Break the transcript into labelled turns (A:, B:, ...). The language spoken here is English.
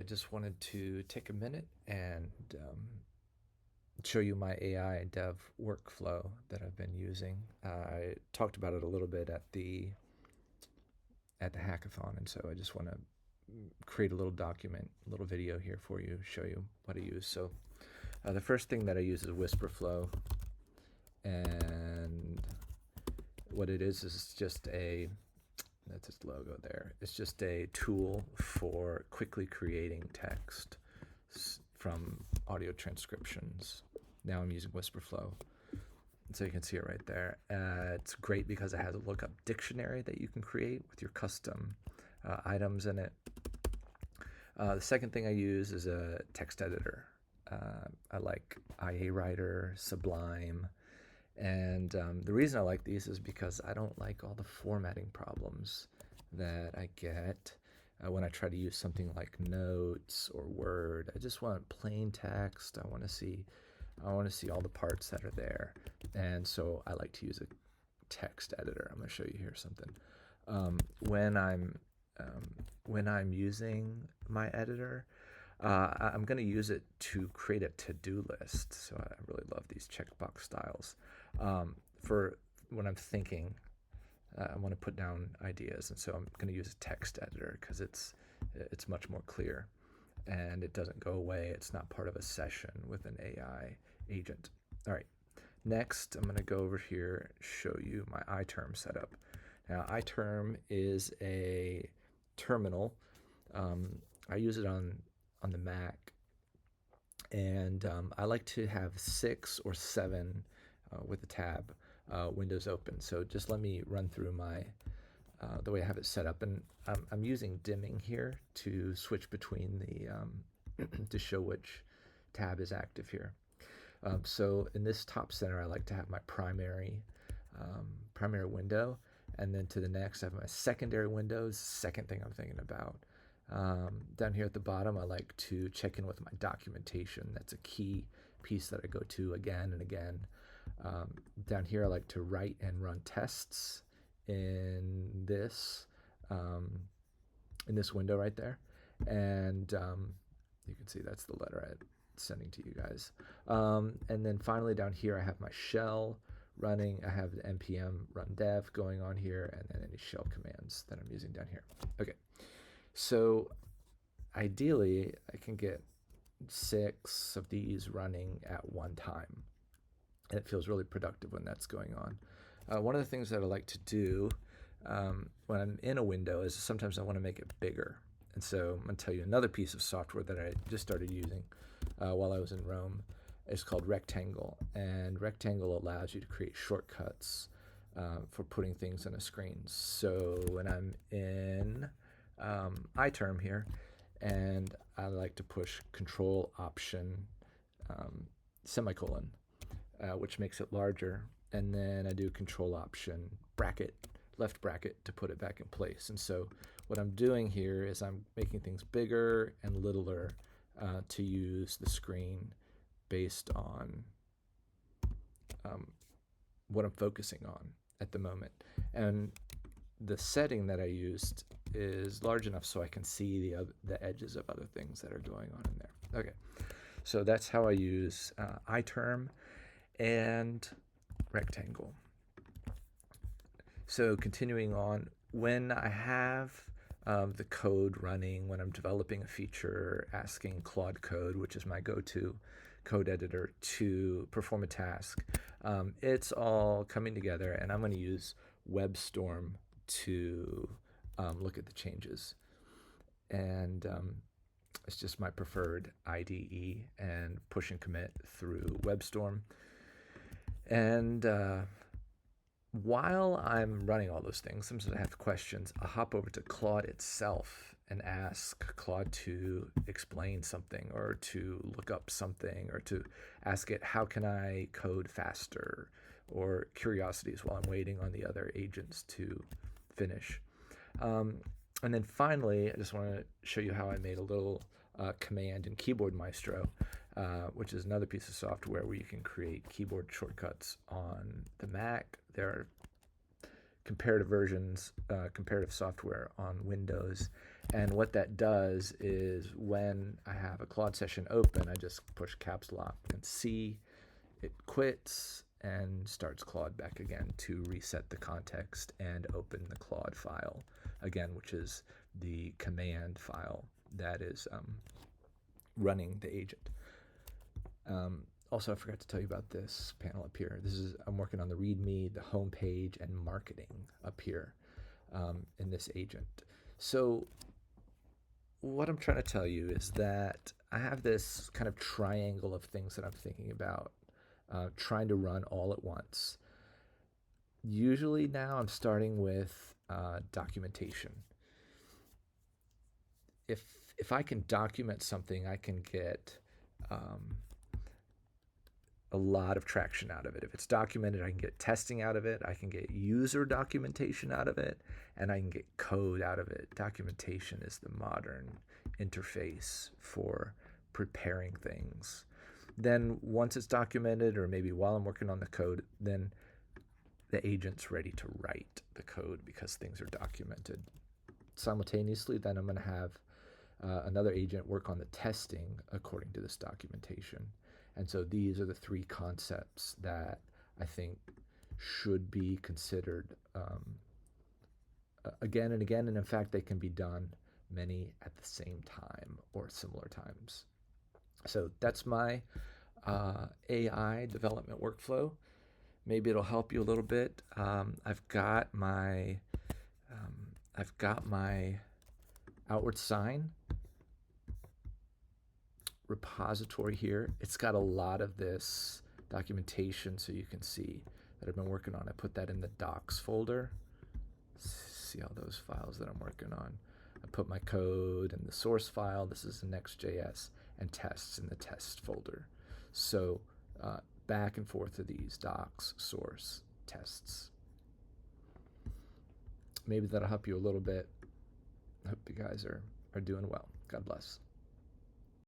A: just wanted to take a minute and show you my AI dev workflow that I've been using. I talked about it a little bit at the hackathon, and so I just want to create a little document, a little video here for you, show you what I use. So the first thing that I use is WhisperFlow, and what it is just that's its logo there. It's just a tool for quickly creating text from audio transcriptions. Now I'm using WhisperFlow. So you can see it right there. It's great because it has a lookup dictionary that you can create with your custom items in it. The second thing I use is a text editor. I like IA Writer, Sublime, and the reason I like these is because I don't like all the formatting problems that I get when I try to use something like Notes or Word. I just want plain text. I want to see all the parts that are there, and so I like to use a text editor. I'm going to show you here something. When I'm using my editor, I'm going to use it to create a to-do list. So I really love these checkbox styles. For when I'm thinking, I want to put down ideas, and so I'm going to use a text editor because it's much more clear, and it doesn't go away. It's not part of a session with an AI agent. All right. Next, I'm going to go over here and show you my iTerm setup. Now, iTerm is a terminal. I use it on the Mac, and I like to have 6 or 7 with the tab windows open. So just let me run through the way I have it set up, and I'm using dimming here to switch between the to show which tab is active here. So in this top center, I like to have my primary window, and then to the next I have my secondary windows, second thing I'm thinking about. Down here at the bottom, I like to check in with my documentation. That's a key piece that I go to again and again. Down here, I like to write and run tests in this window right there, and you can see that's the letter I'm sending to you guys. And then finally down here, I have my shell running. I have the npm run dev going on here, and then any shell commands that I'm using down here. Okay. So ideally, I can get 6 of these running at one time. And it feels really productive when that's going on. One of the things that I like to do when I'm in a window is sometimes I want to make it bigger. And so I'm going to tell you another piece of software that I just started using while I was in Rome. It's called Rectangle. And Rectangle allows you to create shortcuts for putting things on a screen. So when I'm in iTerm here, and I like to push Control Option semicolon, which makes it larger, and then I do Control Option bracket, left bracket, to put it back in place. And so what I'm doing here is I'm making things bigger and littler to use the screen based on what I'm focusing on at the moment. And the setting that I used is large enough so I can see the edges of other things that are going on in there. Okay, so that's how I use iTerm and Rectangle. So continuing on, when I have the code running, when I'm developing a feature, asking Claude Code, which is my go-to code editor, to perform a task, it's all coming together, and I'm going to use WebStorm to look at the changes. And it's just my preferred IDE, and push and commit through WebStorm. And while I'm running all those things, sometimes I have questions. I'll hop over to Claude itself and ask Claude to explain something, or to look up something, or to ask it, how can I code faster, or curiosities while I'm waiting on the other agents to finish. And then finally, I just want to show you how I made a little command in Keyboard Maestro, which is another piece of software where you can create keyboard shortcuts on the Mac. There are comparative versions, comparative software on Windows, And what that does is when I have a Claude session open, I just push caps lock and C. It quits and starts Claude back again to reset the context and open the Claude file again, which is the command file that is running the agent. Also, I forgot to tell you about this panel up here. I'm working on the README, the home page, and marketing up here in this agent. So what I'm trying to tell you is that I have this kind of triangle of things that I'm thinking about, trying to run all at once. Usually now I'm starting with documentation. If I can document something, I can get a lot of traction out of it. If it's documented, I can get testing out of it, I can get user documentation out of it, and I can get code out of it. Documentation is the modern interface for preparing things. Then once it's documented, or maybe while I'm working on the code, then the agent's ready to write the code because things are documented. Simultaneously, then I'm going to have another agent work on the testing according to this documentation. And so these are the three concepts that I think should be considered again and again. And in fact, they can be done many at the same time or similar times. So that's my AI development workflow. Maybe it'll help you a little bit. I've got my OutwardSign repository here. It's got a lot of this documentation, so you can see that I've been working on. I put that in the docs folder. See all those files that I'm working on. I put my code in the source file. This is the Next.js, and tests in the test folder. So back and forth to these docs, source, tests. Maybe that'll help you a little bit. I hope you guys are doing well. God bless.